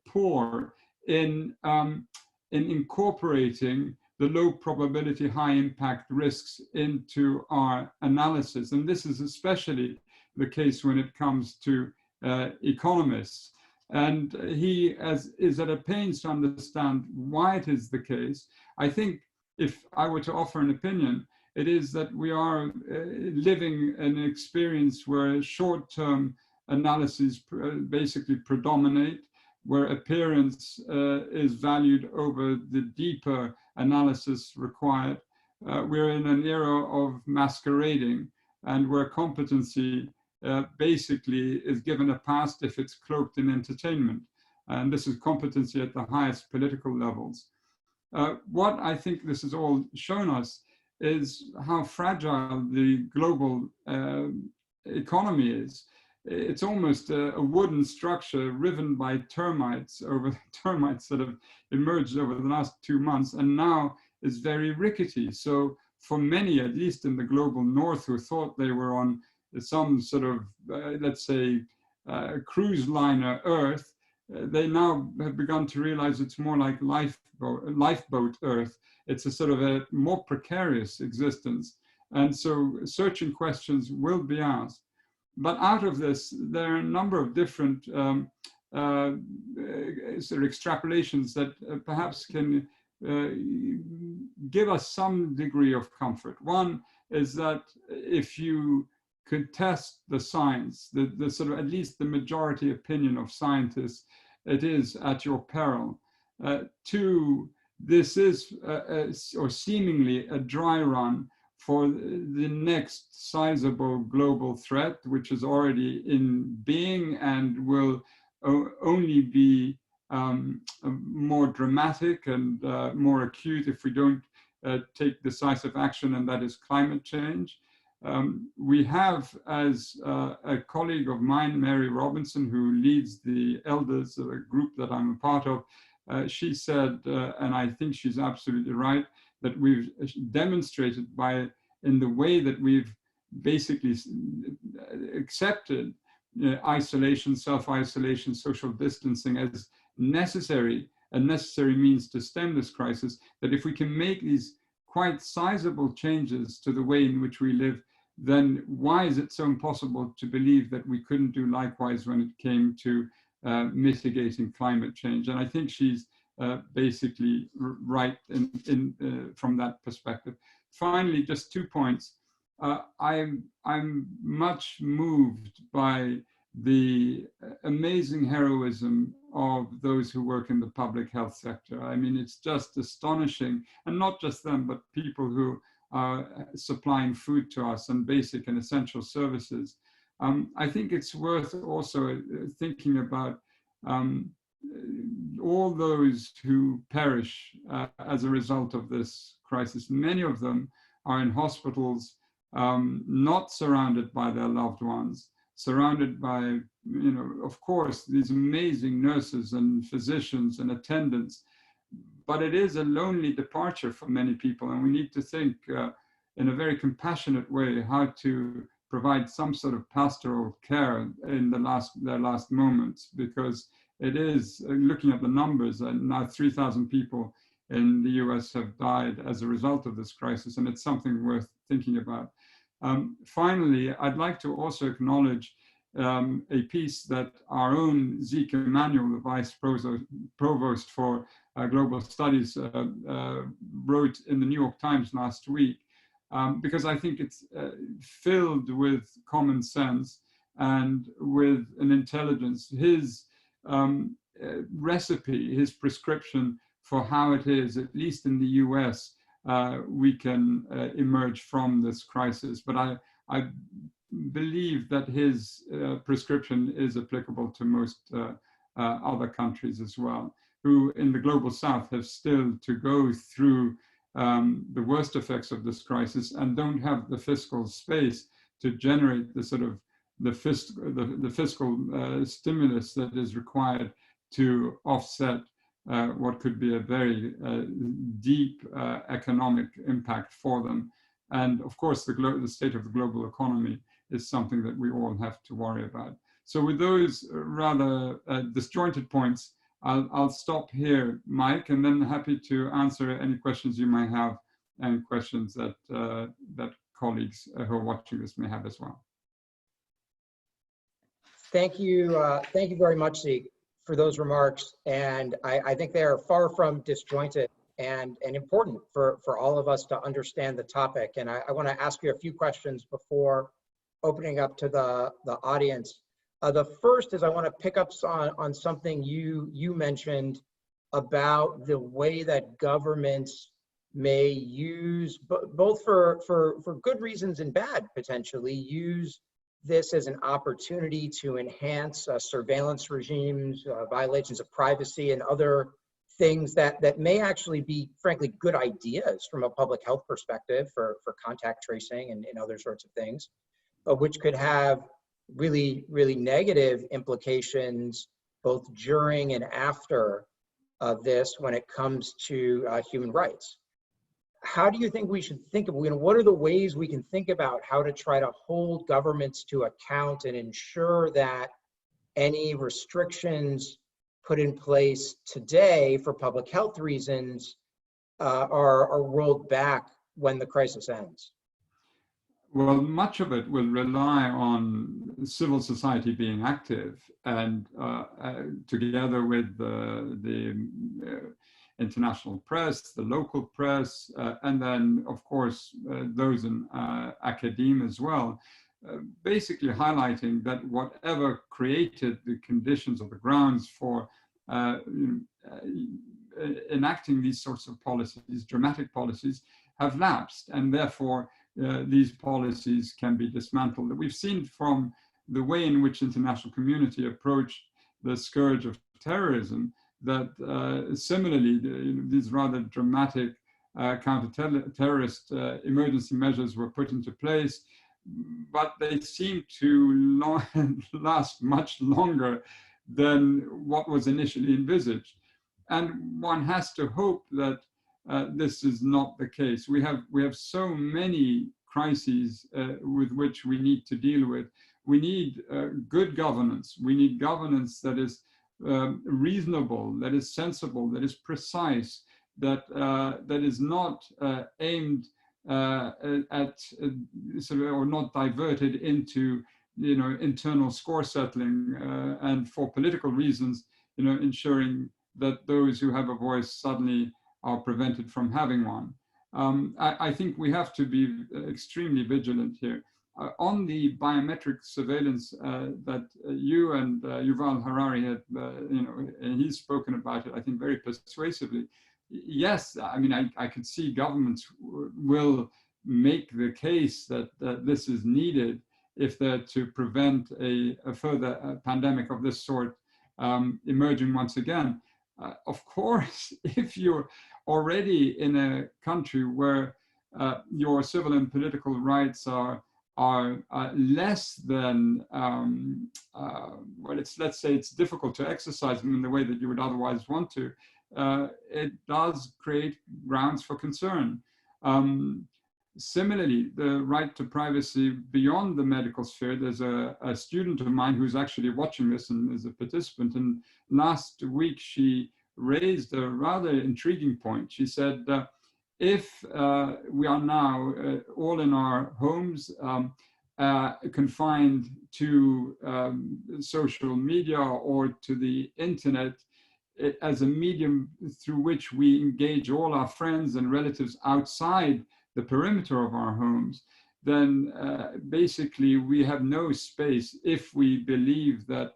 poor in incorporating the low probability, high impact risks into our analysis. And this is especially the case when it comes to economists. And he is at a pains to understand why it is the case. I think if I were to offer an opinion, it is that we are living an experience where short-term analyses basically predominate, where appearance is valued over the deeper analysis required. We're in an era of masquerading, and where competency basically is given a pass if it's cloaked in entertainment. And this is competency at the highest political levels. What I think this has all shown us is how fragile the global economy is. It's almost a wooden structure riven by termites that have emerged over the last 2 months, and now is very rickety. So for many, at least in the global north, who thought they were on some sort of, let's say, cruise liner Earth, they now have begun to realize it's more like lifeboat Earth. It's a sort of a more precarious existence. And so searching questions will be asked. But out of this, there are a number of different sort of extrapolations that perhaps can give us some degree of comfort. One is that if you could test the science, the sort of at least the majority opinion of scientists, it is at your peril. Two, this is or seemingly a dry run for the next sizable global threat, which is already in being and will only be more dramatic and more acute if we don't take decisive action, and that is climate change. We have, as a colleague of mine, Mary Robinson, who leads the elders, a group that I'm a part of, she said, and I think she's absolutely right, that we've demonstrated in the way that we've basically accepted isolation, self-isolation, social distancing as a necessary means to stem this crisis, that if we can make these quite sizable changes to the way in which we live, then why is it so impossible to believe that we couldn't do likewise when it came to mitigating climate change? And I think she's basically right from that perspective. Finally, just 2 points. I'm much moved by the amazing heroism of those who work in the public health sector. I mean, it's just astonishing, and not just them, but people who are supplying food to us and basic and essential services. I think it's worth also thinking about all those who perish as a result of this crisis. Many of them are in hospitals, not surrounded by their loved ones, surrounded by, of course, these amazing nurses and physicians and attendants. But it is a lonely departure for many people, and we need to think in a very compassionate way how to provide some sort of pastoral care in their last moments, because it is, looking at the numbers, now 3,000 people in the US have died as a result of this crisis, and it's something worth thinking about. Finally, I'd like to also acknowledge a piece that our own Zeke Emanuel, the Vice Provost for Global Studies, wrote in the New York Times last week, because I think it's filled with common sense and with an intelligence. His recipe, his prescription for how it is, at least in the US, we can emerge from this crisis. But I believe that his prescription is applicable to most other countries as well, who in the global south have still to go through the worst effects of this crisis and don't have the fiscal space to generate the sort of the fiscal stimulus that is required to offset what could be a very deep economic impact for them. And of course, the state of the global economy is something that we all have to worry about. So with those rather disjointed points, I'll stop here, Mike, and then happy to answer any questions you might have and questions that, that colleagues who are watching this may have as well. Thank you very much, Zeid, for those remarks. And I think they are far from disjointed and important for all of us to understand the topic. And I want to ask you a few questions before opening up to the audience. The first is I want to pick up on something you mentioned about the way that governments may use, both for good reasons and bad, potentially, use this as an opportunity to enhance surveillance regimes, violations of privacy, and other things that may actually be, frankly, good ideas from a public health perspective for contact tracing and other sorts of things, which could have really, really negative implications both during and after this when it comes to human rights. How do you think we should think of, what are the ways we can think about how to try to hold governments to account and ensure that any restrictions put in place today for public health reasons are rolled back when the crisis ends? Well, much of it will rely on civil society being active, and together with the international press, the local press, and then, of course, those in academia as well, basically highlighting that whatever created the conditions or the grounds for enacting these sorts of policies, dramatic policies, have lapsed, and therefore these policies can be dismantled. We've seen from the way in which international community approached the scourge of terrorism that similarly these rather dramatic counter-terrorist emergency measures were put into place, but they seem to last much longer than what was initially envisaged. And one has to hope that this is not the case. We have so many crises with which we need to deal with. We need good governance. We need governance that is reasonable, that is sensible, that is precise, that is not aimed at sort of, or not diverted into internal score settling and for political reasons, ensuring that those who have a voice suddenly are prevented from having one. I think we have to be extremely vigilant here. On the biometric surveillance that you and Yuval Harari had, and he's spoken about it, I think, very persuasively. Yes, I mean, I could see governments will make the case that this is needed if they're to prevent a further pandemic of this sort emerging once again. Of course, if you're already in a country where your civil and political rights are less than, well, let's say it's difficult to exercise them in the way that you would otherwise want to, it does create grounds for concern. Similarly, the right to privacy beyond the medical sphere, there's a student of mine who's actually watching this and is a participant, and last week she raised a rather intriguing point. She said, if we are now all in our homes, confined to social media or to the internet as a medium through which we engage all our friends and relatives outside the perimeter of our homes, then basically we have no space if we believe that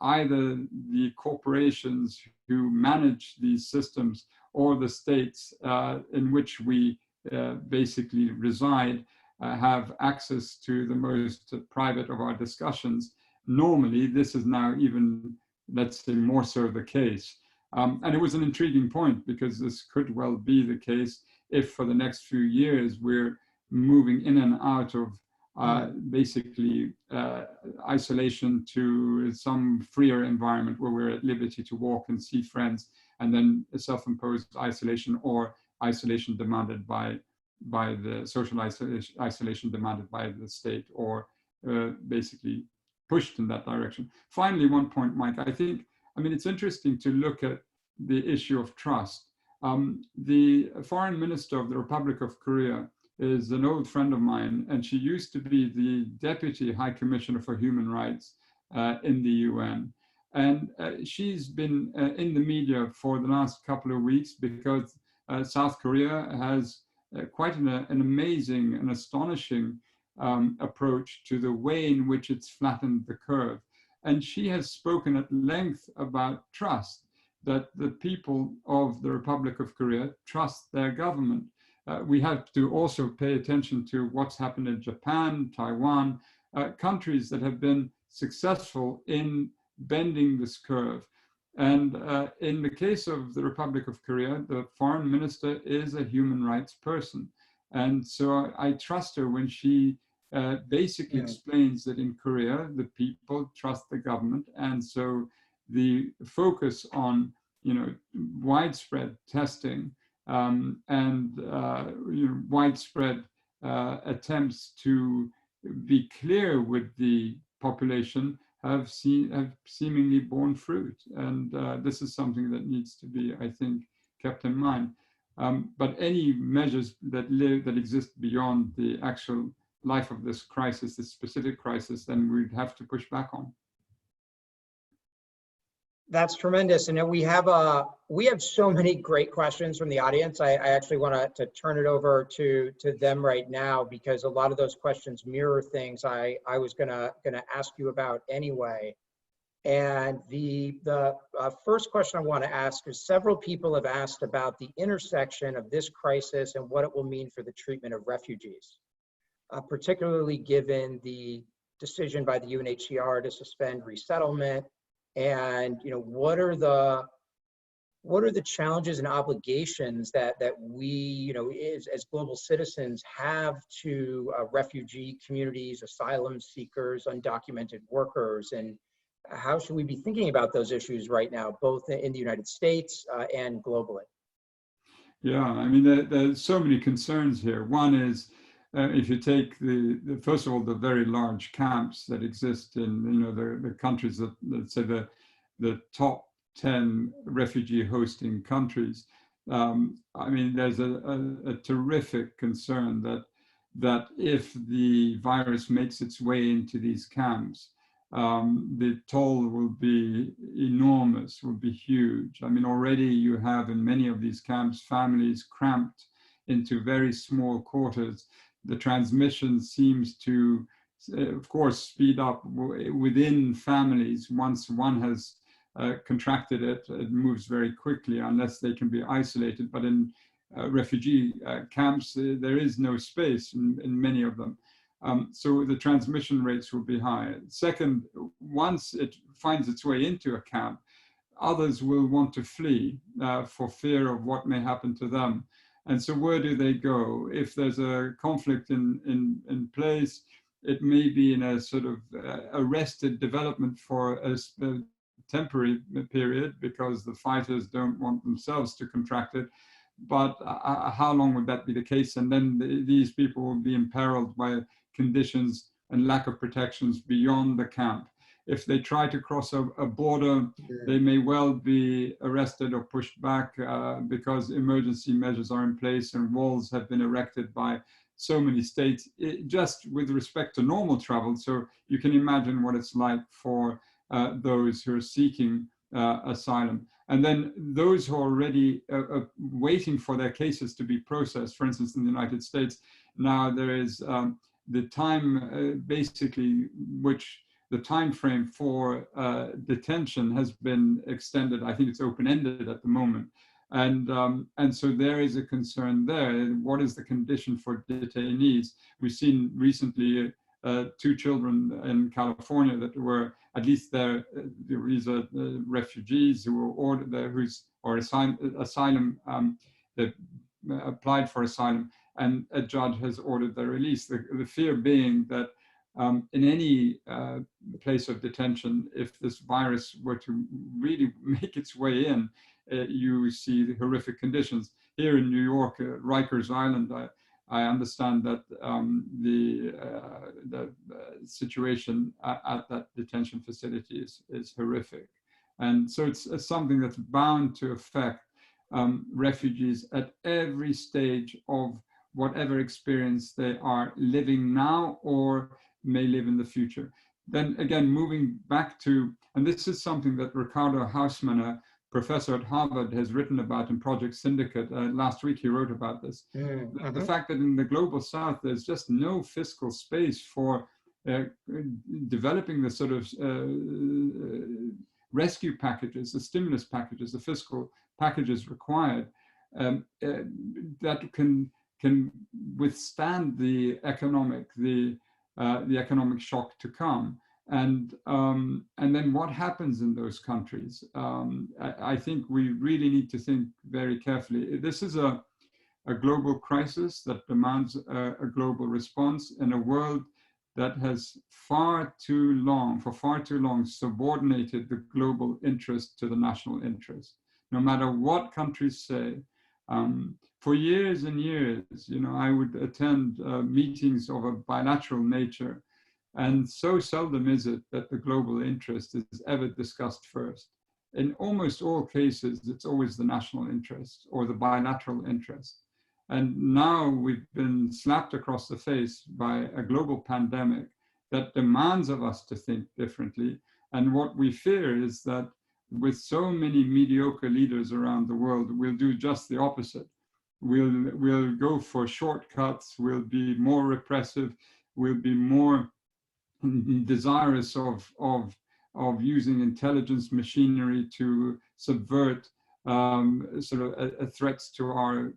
either the corporations who manage these systems or the states in which we basically reside have access to the most private of our discussions. Normally, this is now even, let's say, more so the case. And it was an intriguing point, because this could well be the case if for the next few years we're moving in and out of basically isolation to some freer environment where we're at liberty to walk and see friends, and then self-imposed isolation or isolation demanded by the social isolation demanded by the state, or basically pushed in that direction. Finally, one point, Mike, I mean, it's interesting to look at the issue of trust. The foreign minister of the Republic of Korea is an old friend of mine, and she used to be the Deputy High Commissioner for Human Rights in the UN. And she's been in the media for the last couple of weeks because South Korea has quite an amazing and astonishing approach to the way in which it's flattened the curve. And she has spoken at length about trust, that the people of the Republic of Korea trust their government. We have to also pay attention to what's happened in Japan, Taiwan, countries that have been successful in bending this curve. And in the case of the Republic of Korea, the foreign minister is a human rights person. And so I trust her when she basically explains that in Korea, the people trust the government. And so the focus on, widespread testing and widespread attempts to be clear with the population have seemingly borne fruit. And this is something that needs to be, I think, kept in mind. But any measures that exist beyond the actual life of this crisis, this specific crisis, then we'd have to push back on. That's tremendous. And we have so many great questions from the audience. I actually want to turn it over to them right now, because a lot of those questions mirror things I was gonna ask you about anyway. And the first question I want to ask is, several people have asked about the intersection of this crisis and what it will mean for the treatment of refugees, particularly given the decision by the UNHCR to suspend resettlement. And what are the challenges and obligations that we as global citizens have to refugee communities, asylum seekers, undocumented workers, and how should we be thinking about those issues right now, both in the United States and globally? Yeah, I mean, there's so many concerns here. One is, if you take first of all, the very large camps that exist in the countries that, let's say, the top 10 refugee hosting countries, I mean, there's a terrific concern that if the virus makes its way into these camps, the toll will be enormous, will be huge. I mean, already you have in many of these camps families cramped into very small quarters. The transmission seems to, of course, speed up within families. Once one has contracted it, it moves very quickly unless they can be isolated. But in refugee camps, there is no space in many of them. So the transmission rates will be high. Second, once it finds its way into a camp, others will want to flee for fear of what may happen to them. And so where do they go? If there's a conflict in place, it may be in a sort of arrested development for a temporary period because the fighters don't want themselves to contract it. But how long would that be the case? And then these people will be imperiled by conditions and lack of protections beyond the camp. If they try to cross a border, they may well be arrested or pushed back because emergency measures are in place and walls have been erected by so many states, just with respect to normal travel. So you can imagine what it's like for those who are seeking asylum. And then those who are already waiting for their cases to be processed, for instance, in the United States, now there is the time basically which the time frame for detention has been extended. I think it's open-ended at the moment. And so there is a concern there. What is the condition for detainees? We've seen recently 2 children in California that were, at least these are refugees who were ordered there, or asylum, that applied for asylum, and a judge has ordered their release. The fear being that in any place of detention, if this virus were to really make its way in, you see the horrific conditions. Here in New York, Rikers Island, I understand that the situation at that detention facility is horrific. And so it's something that's bound to affect refugees at every stage of whatever experience they are living now or may live in the future. Then again, moving back to, and this is something that Ricardo Hausmann, a professor at Harvard, has written about in Project Syndicate. Last week he wrote about this. The fact that in the global south, there's just no fiscal space for developing the sort of rescue packages, the stimulus packages, the fiscal packages required that can withstand the economic shock to come. And then what happens in those countries? I think we really need to think very carefully. This is a global crisis that demands a global response in a world that has for far too long, subordinated the global interest to the national interest. No matter what countries say, for years and years, I would attend meetings of a bilateral nature, and so seldom is it that the global interest is ever discussed first. In almost all cases, it's always the national interest or the bilateral interest. And now we've been slapped across the face by a global pandemic that demands of us to think differently. And what we fear is that with so many mediocre leaders around the world, we'll do just the opposite. We'll go for shortcuts, we'll be more repressive, we'll be more desirous of using intelligence machinery to subvert sort of threats to our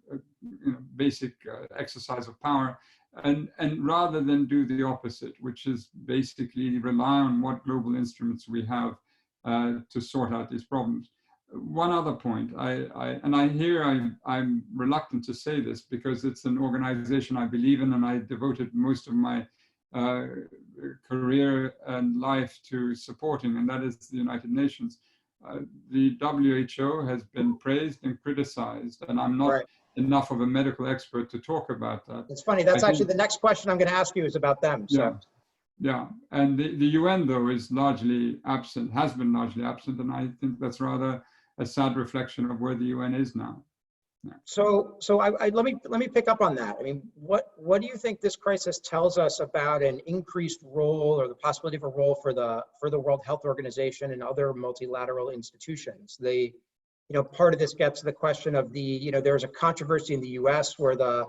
basic exercise of power, and rather than do the opposite, which is basically rely on what global instruments we have to sort out these problems. One other point, I'm reluctant to say this because it's an organization I believe in and I devoted most of my career and life to supporting, and that is the United Nations. The WHO has been praised and criticized, and I'm not enough of a medical expert to talk about that. It's funny, that's actually the next question I'm going to ask you is about them. So. Yeah, and the UN, though, is largely absent, has been largely absent, and I think that's rather a sad reflection of where the UN is now. Yeah. So let me pick up on that. I mean, what do you think this crisis tells us about an increased role or the possibility of a role for the World Health Organization and other multilateral institutions? Part of this gets to the question of there's a controversy in the U.S. where the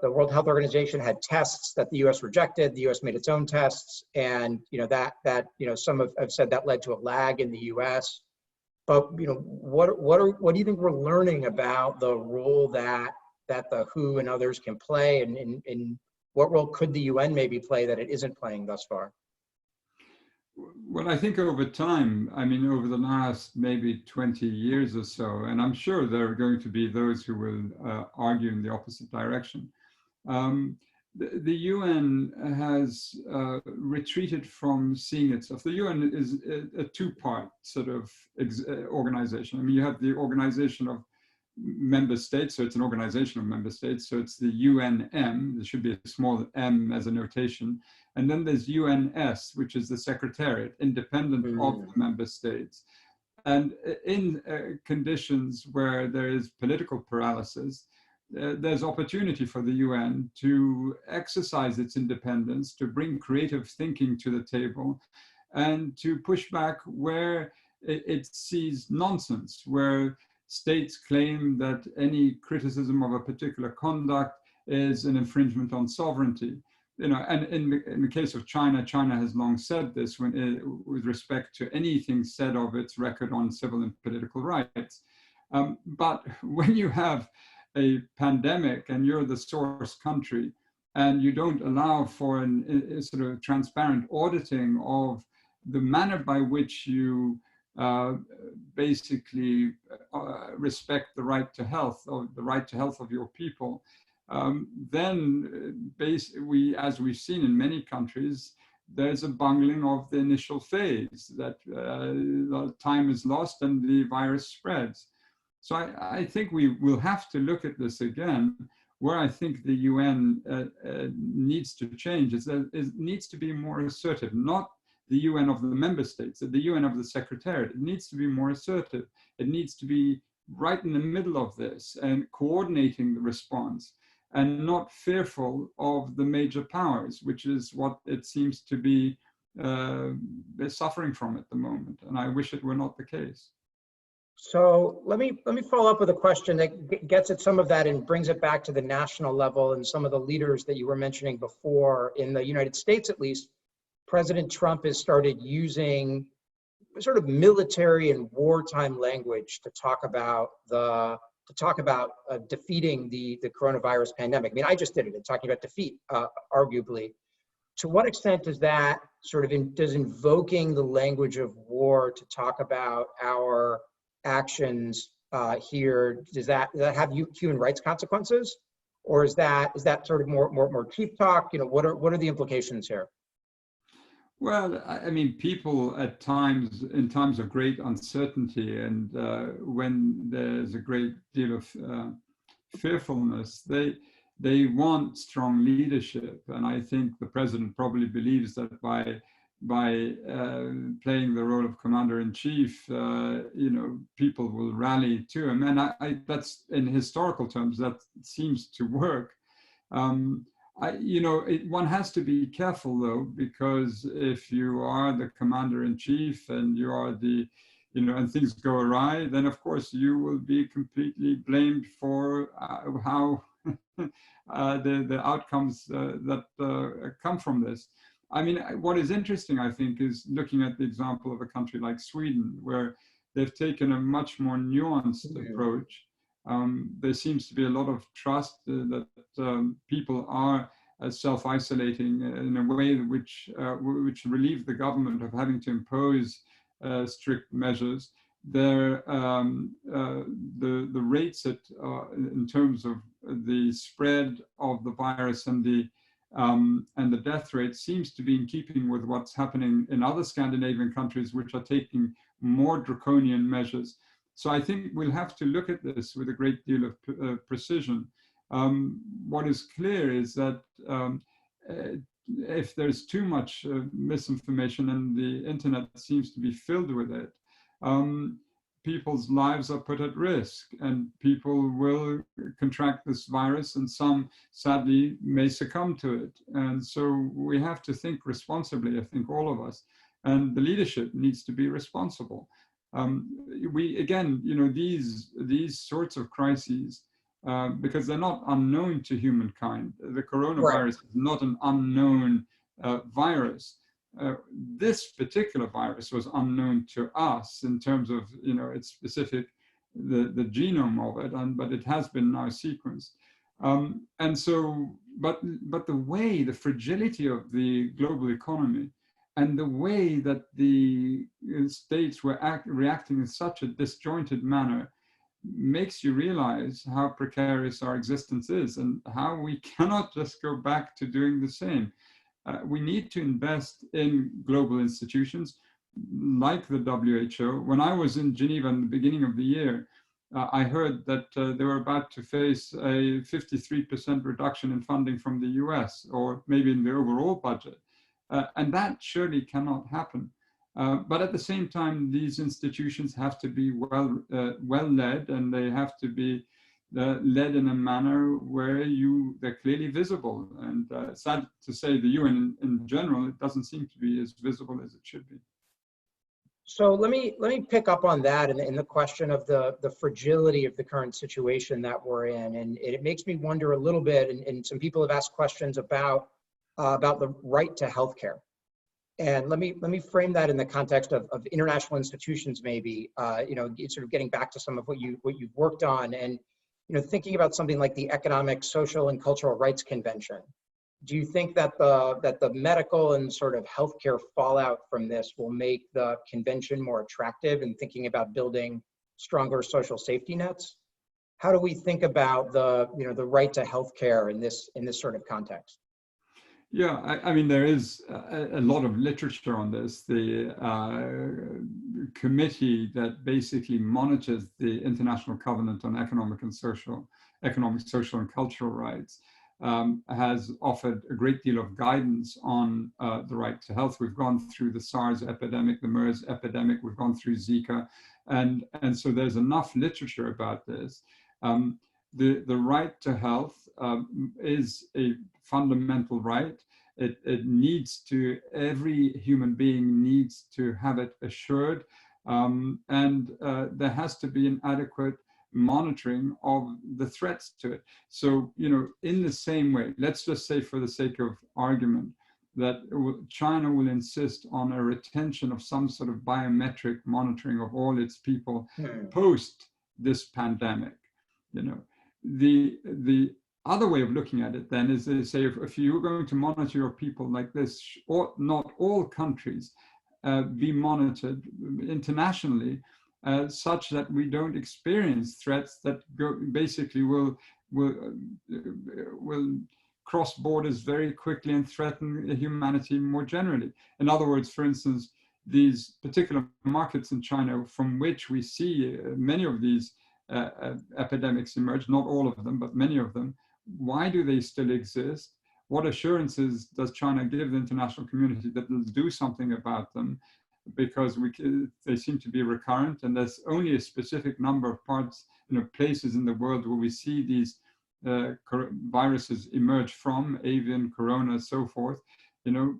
World Health Organization had tests that the U.S. rejected. The U.S. made its own tests, and some have said that led to a lag in the U.S. But what do you think we're learning about the role that the WHO and others can play, and what role could the UN maybe play that it isn't playing thus far? Well, I think over time, over the last maybe 20 years or so, and I'm sure there are going to be those who will argue in the opposite direction. The UN has retreated from seeing itself. The UN is a two-part sort of organization. You have the organization of member states, so it's an organization of member states, so it's the UNM. There should be a small m as a notation. And then there's UNS, which is the Secretariat, independent of the member states. And in conditions where there is political paralysis, there's opportunity for the UN to exercise its independence, to bring creative thinking to the table, and to push back where it sees nonsense, where states claim that any criticism of a particular conduct is an infringement on sovereignty. And in the case of China, China has long said this with respect to anything said of its record on civil and political rights. But when you have a pandemic and you're the source country and you don't allow for a sort of transparent auditing of the manner by which you basically respect the right to health, or the right to health of your people, then as we've seen in many countries, there's a bungling of the initial phase, that time is lost and the virus spreads. So I think we will have to look at this again. where I think the UN needs to change is that it needs to be more assertive, not the UN of the member states, the UN of the Secretariat. It needs to be more assertive. It needs to be right in the middle of this and coordinating the response, and not fearful of the major powers, which is what it seems to be suffering from at the moment. And I wish it were not the case. So let me follow up with a question that gets at some of that and brings it back to the national level and some of the leaders that you were mentioning before. In the United States, at least, President Trump has started using sort of military and wartime language to talk about defeating the coronavirus pandemic. I mean, I just did it in talking about defeat, arguably. To what extent does that sort of does invoking the language of war to talk about our actions here, does that have human rights consequences, or is that sort of more cheap talk? You know, what are the implications here? Well, I mean, people at times, in times of great uncertainty and when there's a great deal of fearfulness, they want strong leadership. And I think the president probably believes that by playing the role of commander-in-chief, you know, people will rally to him. And that's, in historical terms, that seems to work. You know, one has to be careful, though, because if you are the commander-in-chief and you are the, you know, and things go awry, then of course you will be completely blamed for how the outcomes that come from this. I mean, what is interesting, I think, is looking at the example of a country like Sweden, where they've taken a much more nuanced approach. There seems to be a lot of trust that people are self-isolating in a way which relieve the government of having to impose strict measures. The rates in terms of the spread of the virus and the death rate seems to be in keeping with what's happening in other Scandinavian countries, which are taking more draconian measures. So I think we'll have to look at this with a great deal of precision. What is clear is that if there's too much misinformation, and the internet seems to be filled with it, people's lives are put at risk, and people will contract this virus, and some sadly may succumb to it. And so we have to think responsibly, I think, all of us, and the leadership needs to be responsible. Again, you know, these sorts of crises, because they're not unknown to humankind. The coronavirus is not an unknown virus. This particular virus was unknown to us in terms of, you know, its specific, the genome of it, but it has been now sequenced. And so, but the fragility of the global economy and the way that the states were reacting in such a disjointed manner makes you realize how precarious our existence is and how we cannot just go back to doing the same. We need to invest in global institutions like the WHO. When I was in Geneva in the beginning of the year, I heard that they were about to face a 53% reduction in funding from the US, or maybe in the overall budget. And that surely cannot happen. But at the same time, these institutions have to be well led, and they have to be led in a manner where they're clearly visible. And sad to say, the UN in general, it doesn't seem to be as visible as it should be. So let me pick up on that in the question of the fragility of the current situation that we're in, and it makes me wonder a little bit. And some people have asked questions about the right to healthcare. And let me frame that in the context of international institutions, maybe, you know, sort of getting back to some of what you've worked on, and, you know, thinking about something like the Economic, Social, and Cultural Rights Convention. Do you think that the medical and sort of healthcare fallout from this will make the convention more attractive in thinking about building stronger social safety nets? How do we think about the right to healthcare in this sort of context? Yeah, I mean, there is a lot of literature on this. The committee that basically monitors the International Covenant on Economic, Social, and Cultural Rights has offered a great deal of guidance on the right to health. We've gone through the SARS epidemic, the MERS epidemic, we've gone through Zika, and so there's enough literature about this. The right to health is a fundamental right. It needs to, every human being needs to have it assured, and there has to be an adequate monitoring of the threats to it. So, you know, in the same way, let's just say for the sake of argument, that China will insist on a retention of some sort of biometric monitoring of all its people post this pandemic. You know, the other way of looking at it then is they say, if you're going to monitor your people like this, or not all countries be monitored internationally, such that we don't experience threats that basically will cross borders very quickly and threaten humanity more generally. In other words, for instance, these particular markets in China from which we see many of these epidemics emerge, not all of them, but many of them, why do they still exist? What assurances does China give the international community that they'll do something about them? Because they seem to be recurrent, and there's only a specific number of parts, you know, places in the world where we see these viruses emerge from, avian, corona, so forth. You know,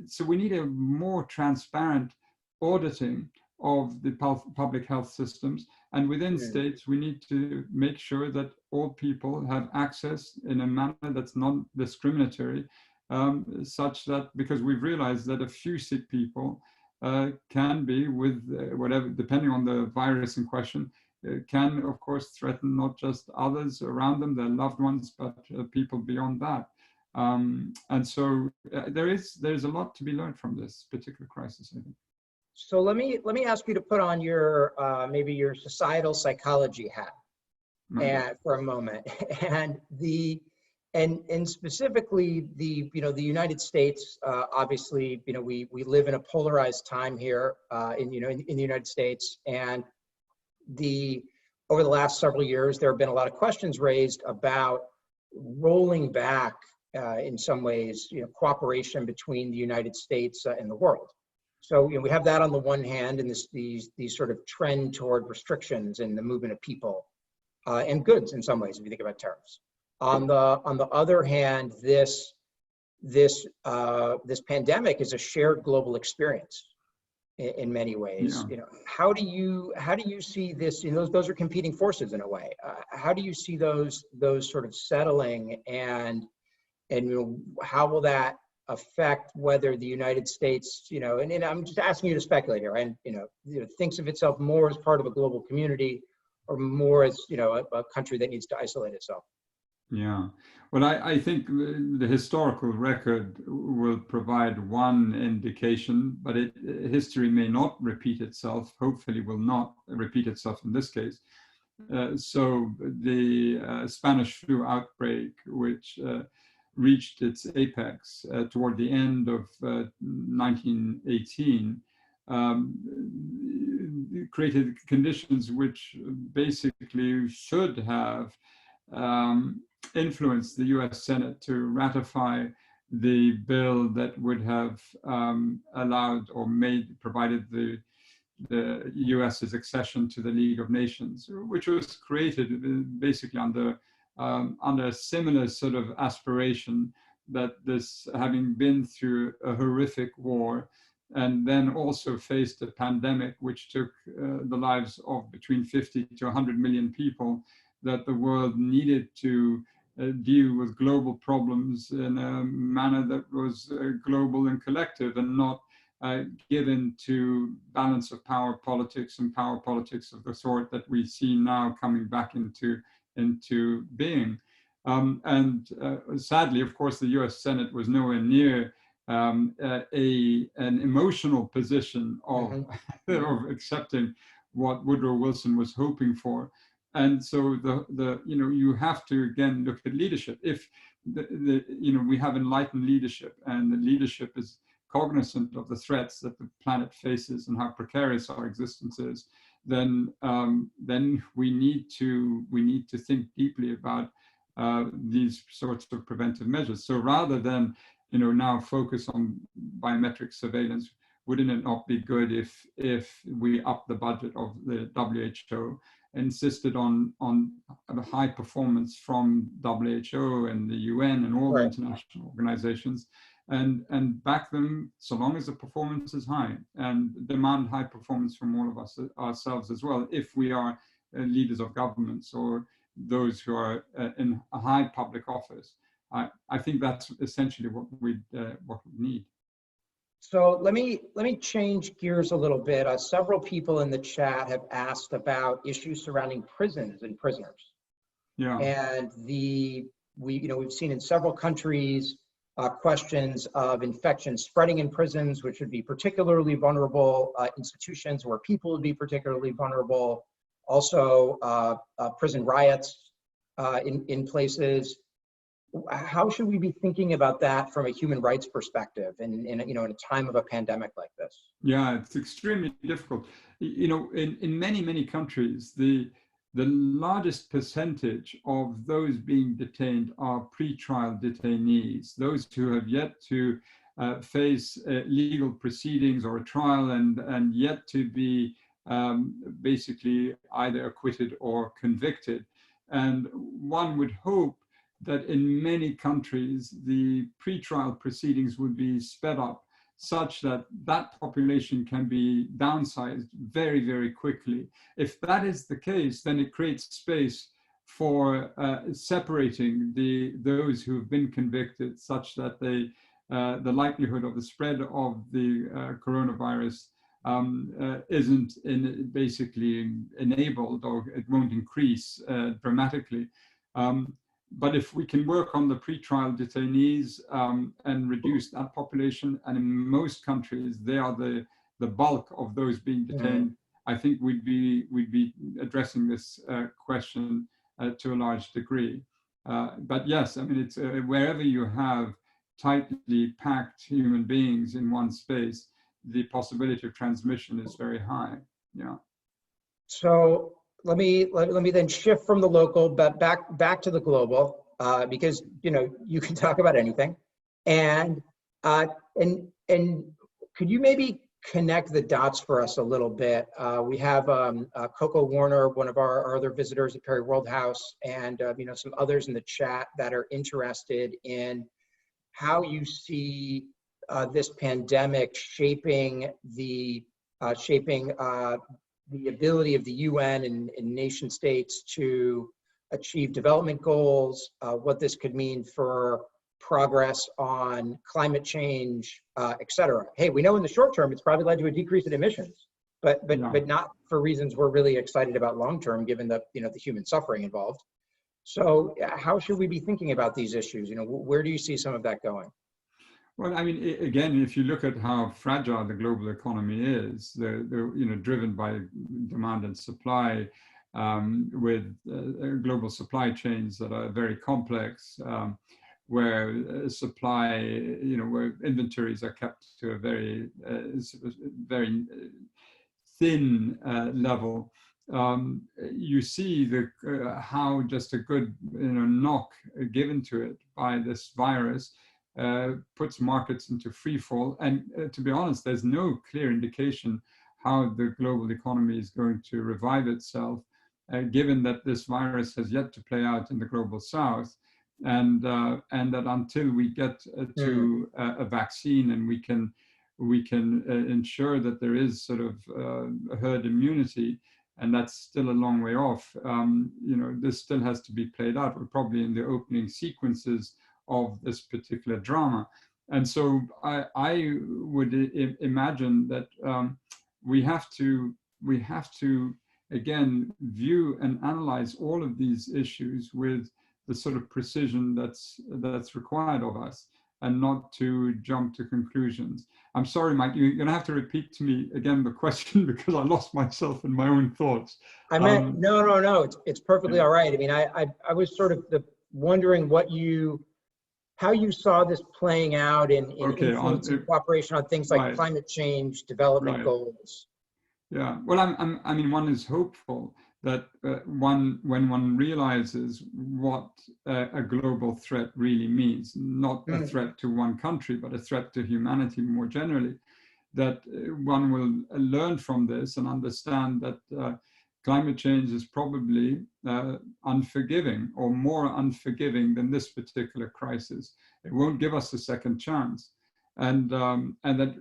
so we need a more transparent auditing of the public health systems, and within states, we need to make sure that all people have access in a manner that's non-discriminatory, such that, because we've realized that a few sick people can be, with whatever, depending on the virus in question, can of course threaten not just others around them, their loved ones, but people beyond that. And so there's a lot to be learned from this particular crisis, I think. So let me ask you to put on your maybe your societal psychology hat for a moment, and specifically the the United States. Obviously, we live in a polarized time here in the United States, and over the last several years there have been a lot of questions raised about rolling back in some ways cooperation between the United States and the world. So we have that on the one hand, and these sort of trend toward restrictions in the movement of people and goods in some ways, if you think about tariffs. On the other hand, this pandemic is a shared global experience in many ways. Yeah. How do you see this? Those are competing forces in a way. How do you see those sort of settling, and how will that affect whether the United States, and I'm just asking you to speculate here, and thinks of itself more as part of a global community, or more as a country that needs to isolate itself? Yeah, well, I think the historical record will provide one indication, but history may not repeat itself. Hopefully, will not repeat itself in this case. So the Spanish flu outbreak, which reached its apex toward the end of 1918, created conditions which basically should have influenced the US Senate to ratify the bill that would have allowed or provided the US's accession to the League of Nations, which was created basically under a similar sort of aspiration, that this, having been through a horrific war and then also faced a pandemic which took the lives of between 50 to 100 million people, that the world needed to deal with global problems in a manner that was global and collective, and not given to balance of power politics and power politics of the sort that we see now coming back into being. And sadly, of course, the US Senate was nowhere near an emotional position of, of accepting what Woodrow Wilson was hoping for. And so you have to again look at leadership. If we have enlightened leadership, and the leadership is cognizant of the threats that the planet faces and how precarious our existence is, then we need to think deeply about these sorts of preventive measures. So rather than now focus on biometric surveillance, wouldn't it not be good if we up the budget of the WHO, insisted on a high performance from WHO and the UN and all the international organizations, and back them so long as the performance is high, and demand high performance from all of us ourselves as well, if we are leaders of governments or those who are in a high public office. I think that's essentially what we need. So let me change gears a little bit. Several people in the chat have asked about issues surrounding prisons and prisoners. Yeah. And we've seen in several countries questions of infection spreading in prisons, which would be particularly vulnerable, institutions where people would be particularly vulnerable. Also, prison riots in places. How should we be thinking about that from a human rights perspective in a time of a pandemic like this? Yeah, it's extremely difficult. In many countries, the largest percentage of those being detained are pre-trial detainees, those who have yet to face legal proceedings or a trial and yet to be basically either acquitted or convicted. And one would hope that in many countries, the pre-trial proceedings would be sped up such that that population can be downsized very, very quickly. If that is the case, then it creates space for separating those who have been convicted, such that the likelihood of the spread of the coronavirus isn't basically enabled, or it won't increase dramatically. But if we can work on the pre-trial detainees and reduce that population, and in most countries they are the bulk of those being detained, I think we'd be addressing this question to a large degree. But yes, I mean, it's wherever you have tightly packed human beings in one space, the possibility of transmission is very high. Yeah. So let me then shift from the local, but back to the global, because you can talk about anything, and could you maybe connect the dots for us a little bit? We have Coco Warner, one of our other visitors at Perry World House, and some others in the chat that are interested in how you see this pandemic shaping the ability of the UN and nation states to achieve development goals, what this could mean for progress on climate change, et cetera. Hey, we know in the short term, it's probably led to a decrease in emissions, but not for reasons we're really excited about long term, given the human suffering involved. So how should we be thinking about these issues? Where do you see some of that going? Well, I mean, again, if you look at how fragile the global economy is, they're driven by demand and supply, with global supply chains that are very complex, where supply, where inventories are kept to a very, very thin level. You see how just a good knock given to it by this virus puts markets into free fall. And to be honest, there's no clear indication how the global economy is going to revive itself, given that this virus has yet to play out in the global south, and that until we get to a vaccine and we can ensure that there is sort of herd immunity, and that's still a long way off. This still has to be played out. We're probably in the opening sequences of this particular drama. And so I would imagine that we have to again view and analyze all of these issues with the sort of precision that's required of us, and not to jump to conclusions. I'm sorry, Mike, you're going to have to repeat to me again the question, because I lost myself in my own thoughts. I meant no. It's perfectly all right. I mean, I was sort of wondering what you how you saw this playing out in Okay, influence and cooperation on things like right, climate change, development right. goals. Yeah, well, I mean, one is hopeful that when one realizes what a global threat really means, not a threat to one country, but a threat to humanity more generally, that one will learn from this and understand that climate change is probably unforgiving, or more unforgiving than this particular crisis. It won't give us a second chance. And that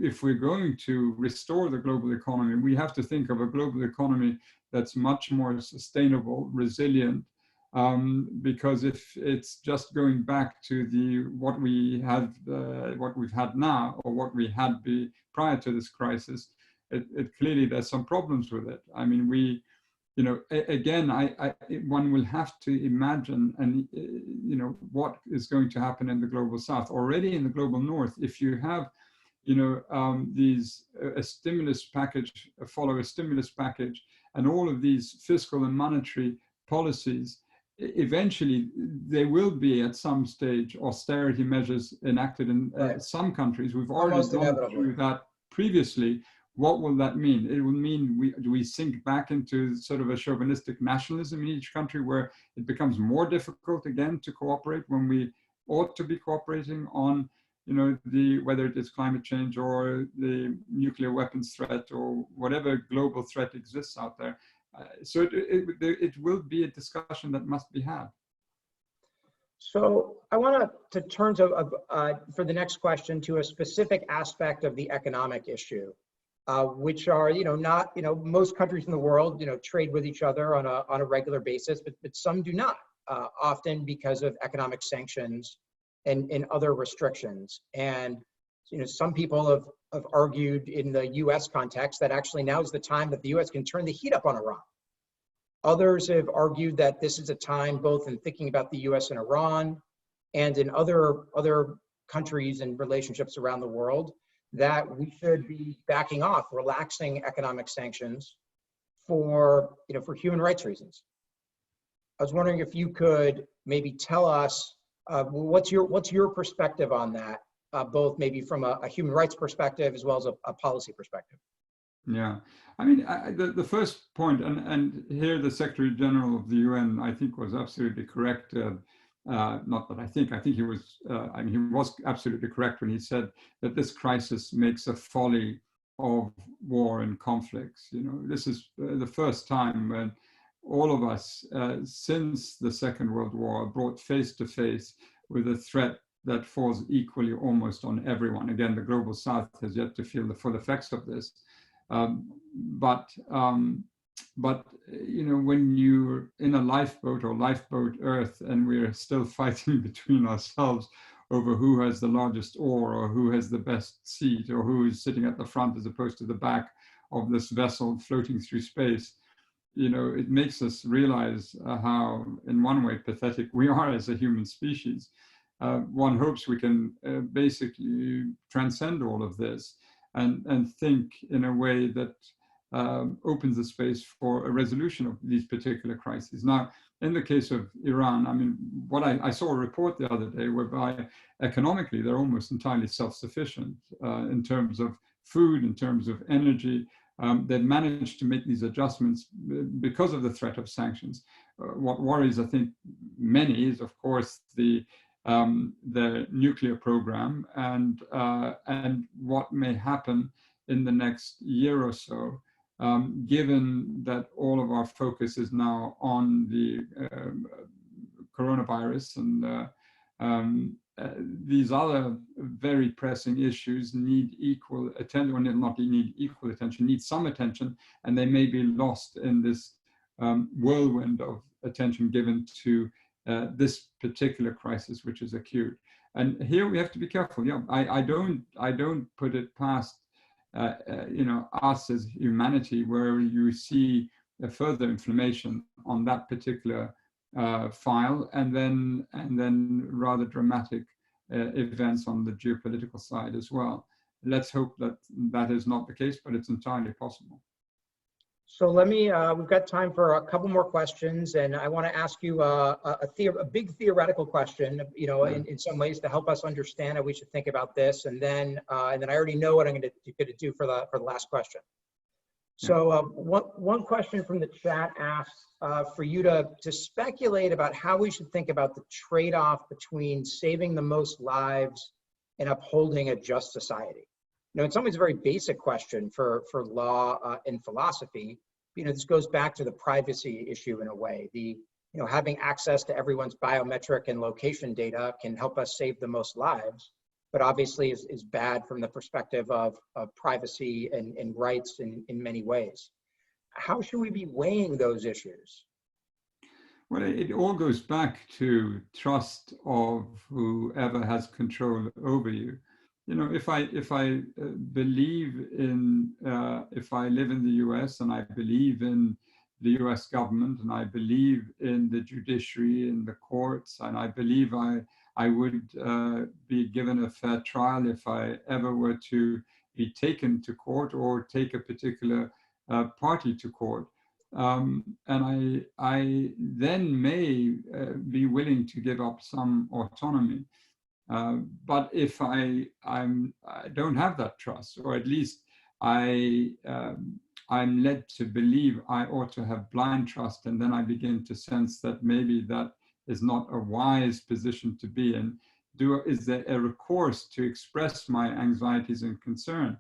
if we're going to restore the global economy, we have to think of a global economy that's much more sustainable, resilient, because if it's just going back to what we've had now, or what we had prior to this crisis, it clearly there's some problems with it. I mean, again, one will have to imagine, and what is going to happen in the global south, already in the global north. If you have, a stimulus package, follow a stimulus package, and all of these fiscal and monetary policies, eventually there will be at some stage austerity measures enacted in some countries. We've already gone through that previously. What will that mean? It will mean we sink back into sort of a chauvinistic nationalism in each country, where it becomes more difficult again to cooperate when we ought to be cooperating on, whether it is climate change or the nuclear weapons threat or whatever global threat exists out there. So it will be a discussion that must be had. So I want to turn to, for the next question, to a specific aspect of the economic issue. Which are, not, most countries in the world, trade with each other on a regular basis, but some do not, often because of economic sanctions and other restrictions. And, some people have argued in the US context that actually now is the time that the US can turn the heat up on Iran. Others have argued that this is a time, both in thinking about the US and Iran and in other countries and relationships around the world, that we should be backing off, relaxing economic sanctions for human rights reasons. I was wondering if you could maybe tell us what's your perspective on that, both maybe from a human rights perspective as well as a policy perspective. Yeah, I mean, the first point, and here the Secretary General of the UN, I think, was absolutely correct. Not that I think he was, he was absolutely correct when he said that this crisis makes a folly of war and conflicts. This is the first time when all of us, since the Second World War, are brought face to face with a threat that falls equally almost on everyone. Again, the global south has yet to feel the full effects of this. But when you're in a lifeboat or lifeboat Earth, and we're still fighting between ourselves over who has the largest oar, or who has the best seat, or who is sitting at the front as opposed to the back of this vessel floating through space, it makes us realize how, in one way, pathetic we are as a human species. One hopes we can basically transcend all of this and think in a way that opens the space for a resolution of these particular crises. Now, in the case of Iran, I mean, I saw a report the other day whereby economically they're almost entirely self-sufficient in terms of food, in terms of energy. They've managed to make these adjustments because of the threat of sanctions. What worries, I think, many is, of course, the nuclear program and what may happen in the next year or so, given that all of our focus is now on the coronavirus, and these other very pressing issues need equal attention, or not need equal attention, need some attention, and they may be lost in this whirlwind of attention given to this particular crisis, which is acute. And here we have to be careful. I don't put it past us as humanity, where you see a further inflammation on that particular file, and then rather dramatic events on the geopolitical side as well. Let's hope that that is not the case, but it's entirely possible. So let me, we've got time for a couple more questions, and I want to ask you a big theoretical question, you know, in some ways to help us understand how we should think about this. And then I already know what I'm going to do for the last question. So one question from the chat asks for you to speculate about how we should think about the trade-off between saving the most lives and upholding a just society. You know, in some ways, a very basic question for law and philosophy. You know, this goes back to the privacy issue in a way. Having access to everyone's biometric and location data can help us save the most lives, but obviously is bad from the perspective of privacy and rights in many ways. How should we be weighing those issues? Well, it all goes back to trust of whoever has control over you. You know, if I believe in, if I live in the US and I believe in the US government and I believe in the judiciary and the courts, and I believe I would be given a fair trial if I ever were to be taken to court or take a particular party to court. And I then may be willing to give up some autonomy. But if I don't have that trust, or at least I'm led to believe I ought to have blind trust, and then I begin to sense that maybe that is not a wise position to be in. Is there a recourse to express my anxieties and concern?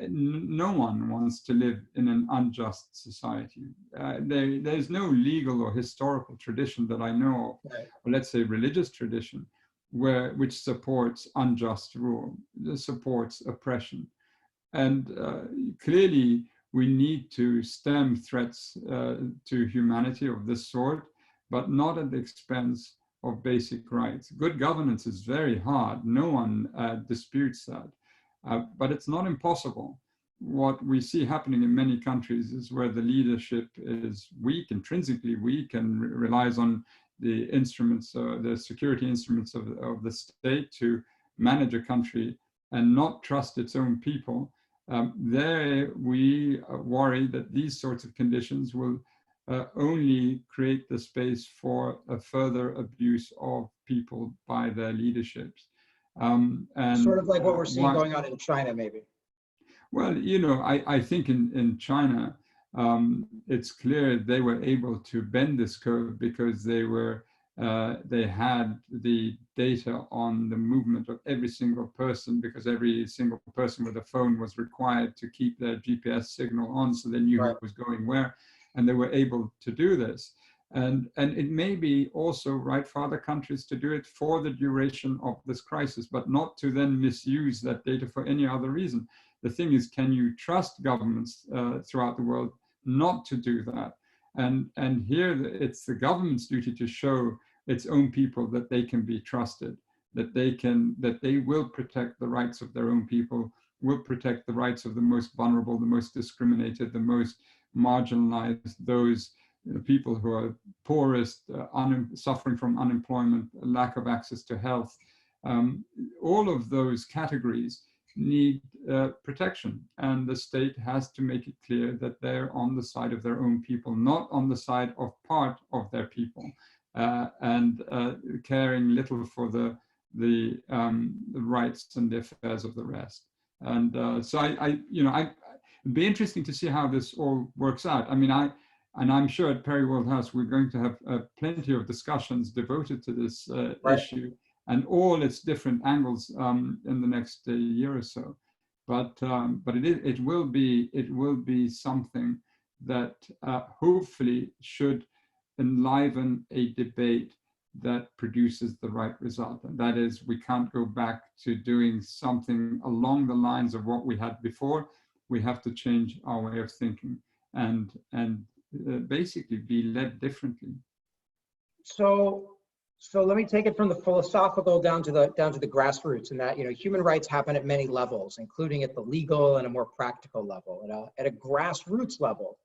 No one wants to live in an unjust society. There's no legal or historical tradition that I know of, or let's say religious tradition, which supports unjust rule, supports oppression. And clearly, we need to stem threats to humanity of this sort, but not at the expense of basic rights. Good governance is very hard. No one disputes that. But it's not impossible. What we see happening in many countries is where the leadership is weak, intrinsically weak, and relies on the instruments, the security instruments of the state to manage a country and not trust its own people. There we worry that these sorts of conditions will only create the space for a further abuse of people by their leaderships. And sort of like what we're seeing going on in China, maybe. Well, you know, I think in China, it's clear they were able to bend this curve because they had the data on the movement of every single person, because every single person with a phone was required to keep their GPS signal on, so they knew who was going where, and they were able to do this. And it may be also right for other countries to do it for the duration of this crisis, but not to then misuse that data for any other reason. The thing is, can you trust governments throughout the world not to do that? And here it's the government's duty to show its own people that they can be trusted, that they will protect the rights of their own people, will protect the rights of the most vulnerable, the most discriminated, the most marginalized, those people who are poorest, suffering from unemployment, lack of access to health. All of those categories need protection, and the state has to make it clear that they're on the side of their own people, not on the side of part of their people, and caring little for the rights and the affairs of the rest. And so it'd be interesting to see how this all works out. I mean, I'm sure at Perry World House we're going to have plenty of discussions devoted to this issue and all its different angles in the next year or so. But it will be something that hopefully should enliven a debate that produces the right result. And that is, we can't go back to doing something along the lines of what we had before. We have to change our way of thinking and basically be led differently. So let me take it from the philosophical down to the grassroots, and that, you know, human rights happen at many levels, including at the legal and a more practical level. At a grassroots level,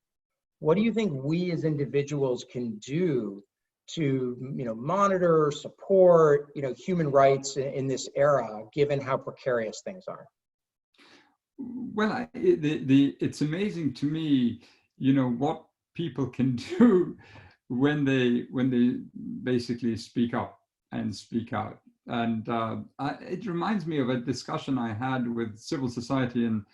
what do you think we as individuals can do to, you know, monitor, support, you know, human rights in this era, given how precarious things are? Well, it's amazing to me, what people can do when they basically speak up and speak out. And it reminds me of a discussion I had with civil society in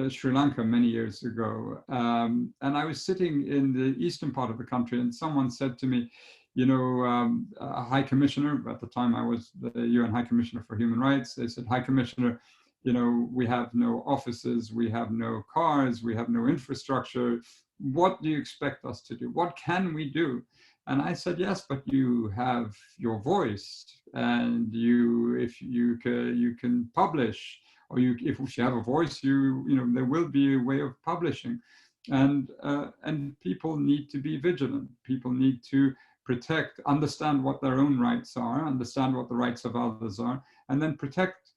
Sri Lanka many years ago. And I was sitting in the eastern part of the country, and someone said to me, a High Commissioner, at the time I was the UN High Commissioner for Human Rights, they said, High Commissioner, we have no offices, we have no cars, we have no infrastructure. What do you expect us to do? What can we do? And I said, yes, but you have your voice, and if you can publish, or if you have a voice, there will be a way of publishing, and people need to be vigilant. People need to protect, understand what their own rights are, understand what the rights of others are, and then protect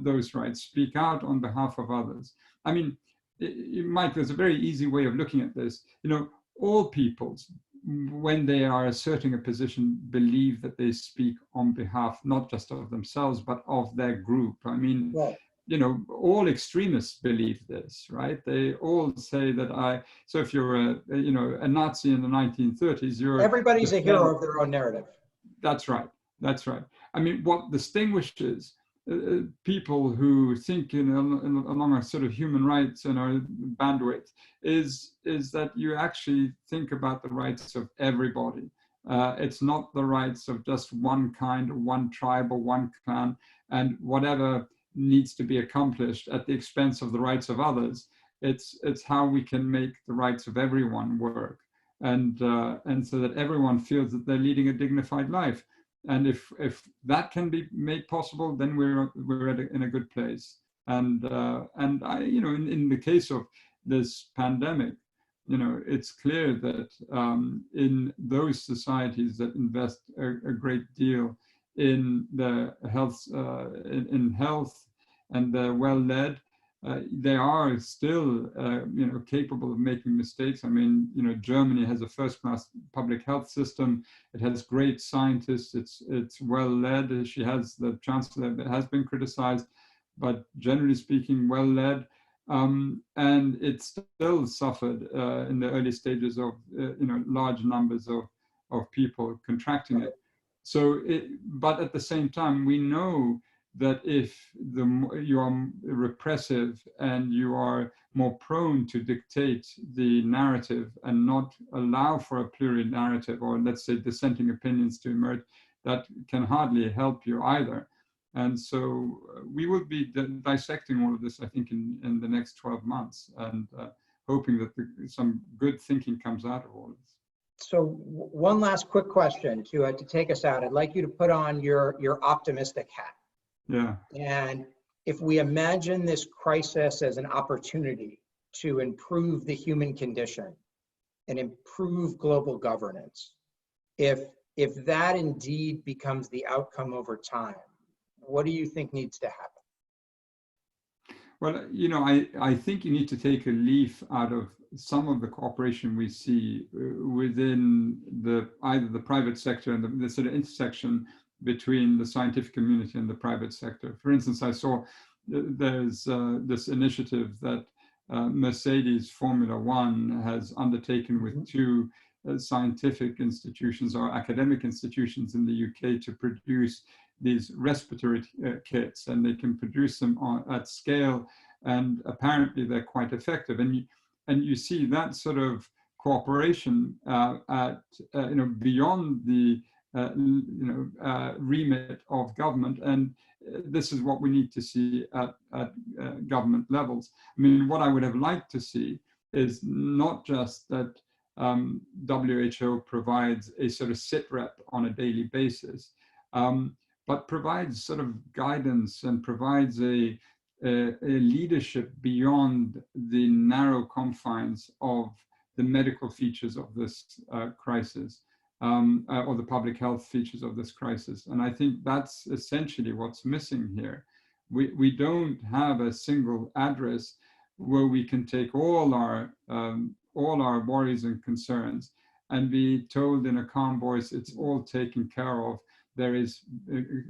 those rights, speak out on behalf of others. I mean, Mike, there's a very easy way of looking at this. All peoples, when they are asserting a position, believe that they speak on behalf not just of themselves, but of their group. I mean, right. All extremists believe this, right? They all say that so if you're a Nazi in the 1930s, everybody's a hero of their own narrative. That's right. That's right. I mean, what distinguishes people who think along a sort of human rights bandwidth is that you actually think about the rights of everybody. It's not the rights of just one kind, or one tribe, or one clan, and whatever needs to be accomplished at the expense of the rights of others. It's how we can make the rights of everyone work, and so that everyone feels that they're leading a dignified life. And if that can be made possible, then we're in a good place. And I, in the case of this pandemic, it's clear that in those societies that invest a great deal in the health, in health, and they're well led, they are still, capable of making mistakes. I mean, Germany has a first-class public health system. It has great scientists. It's well led. She has the chancellor that has been criticized, but generally speaking, well led. And it still suffered in the early stages of, large numbers of people contracting it. So, but at the same time, we know that if you are repressive and you are more prone to dictate the narrative and not allow for a plural-narrative, or let's say dissenting opinions to emerge, that can hardly help you either. And so we will be dissecting all of this, I think, in the next 12 months, and hoping that some good thinking comes out of all of this. So one last quick question to take us out. I'd like you to put on your optimistic hat. Yeah. And if we imagine this crisis as an opportunity to improve the human condition and improve global governance, if that indeed becomes the outcome over time, what do you think needs to happen? Well, I think you need to take a leaf out of some of the cooperation we see within either the private sector and the sort of intersection between the scientific community and the private sector. For instance, I saw there's this initiative that Mercedes Formula One has undertaken with two scientific institutions or academic institutions in the UK to produce these respiratory kits, and they can produce them at scale, and apparently they're quite effective. And you see that sort of cooperation beyond the remit of government, and this is what we need to see at government levels. I mean, what I would have liked to see is not just that WHO provides a sort of sit rep on a daily basis, but provides sort of guidance and provides a leadership beyond the narrow confines of the medical features of this crisis. Or the public health features of this crisis. And I think that's essentially what's missing here. We don't have a single address where we can take all our worries and concerns and be told in a calm voice, it's all taken care of. There is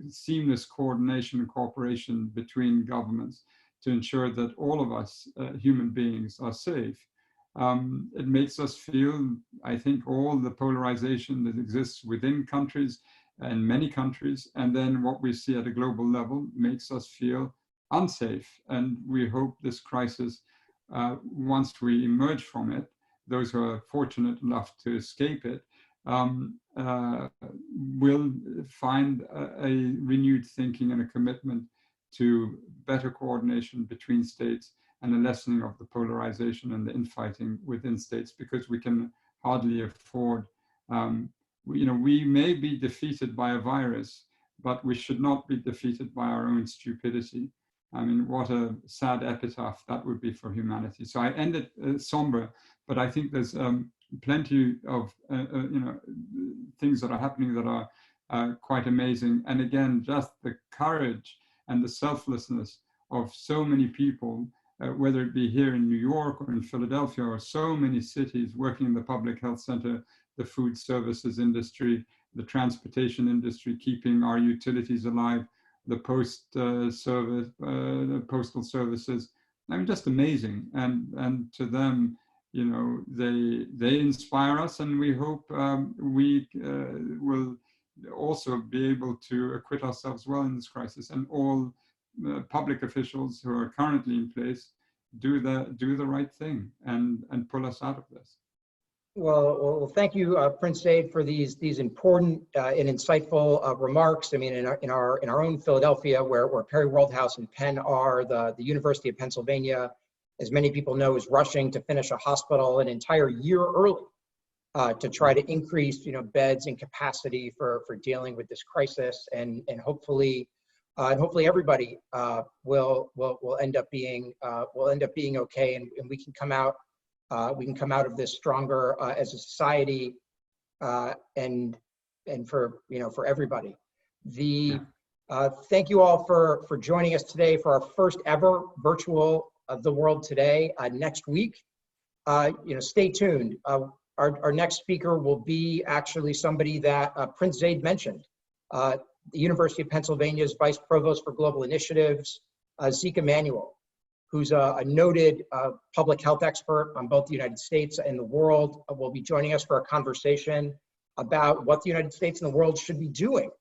seamless coordination and cooperation between governments to ensure that all of us human beings are safe. It makes us feel, I think, all the polarization that exists within countries and many countries, and then what we see at a global level makes us feel unsafe. And we hope this crisis, once we emerge from it, those who are fortunate enough to escape it, will find a renewed thinking and a commitment to better coordination between states and a lessening of the polarization and the infighting within states, because we can hardly afford, we may be defeated by a virus, but we should not be defeated by our own stupidity. I mean, what a sad epitaph that would be for humanity. So I ended somber, but I think there's plenty of things that are happening that are quite amazing. And again, just the courage and the selflessness of so many people, whether it be here in New York or in Philadelphia or so many cities working in the public health center, the food services industry, the transportation industry, keeping our utilities alive, the the postal services. I mean, just amazing. And to them, they inspire us, and we hope we will also be able to acquit ourselves well in this crisis. And all public officials who are currently in place do the right thing and pull us out of this. Well, thank you, Prince Zeid, for these important and insightful remarks. I mean, in our own Philadelphia, where Perry Worldhouse and Penn are, the University of Pennsylvania, as many people know, is rushing to finish a hospital an entire year early to try to increase, beds and capacity for dealing with this crisis, and hopefully everybody will end up being okay, and we can come out. We can come out of this stronger as a society, and for everybody. Thank you all for joining us today for our first ever virtual of the World Today. Next week, stay tuned. Our next speaker will be actually somebody that Prince Zeid mentioned, the University of Pennsylvania's Vice Provost for Global Initiatives, Zeke Emanuel, who's a noted public health expert on both the United States and the world, will be joining us for a conversation about what the United States and the world should be doing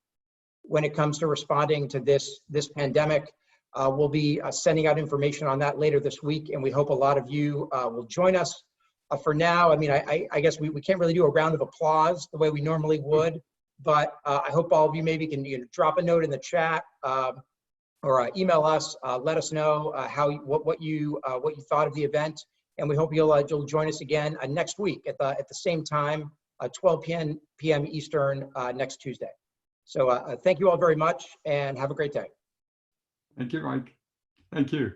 when it comes to responding to this pandemic. We'll be sending out information on that later this week, and we hope a lot of you will join us. For now, I mean, I guess we can't really do a round of applause the way we normally would, but I hope all of you maybe can drop a note in the chat, or email us, let us know what you thought of the event, and we hope you'll join us again next week at the same time, 12 p.m. Eastern next Tuesday. So thank you all very much, and have a great day. Thank you, Mike. Thank you.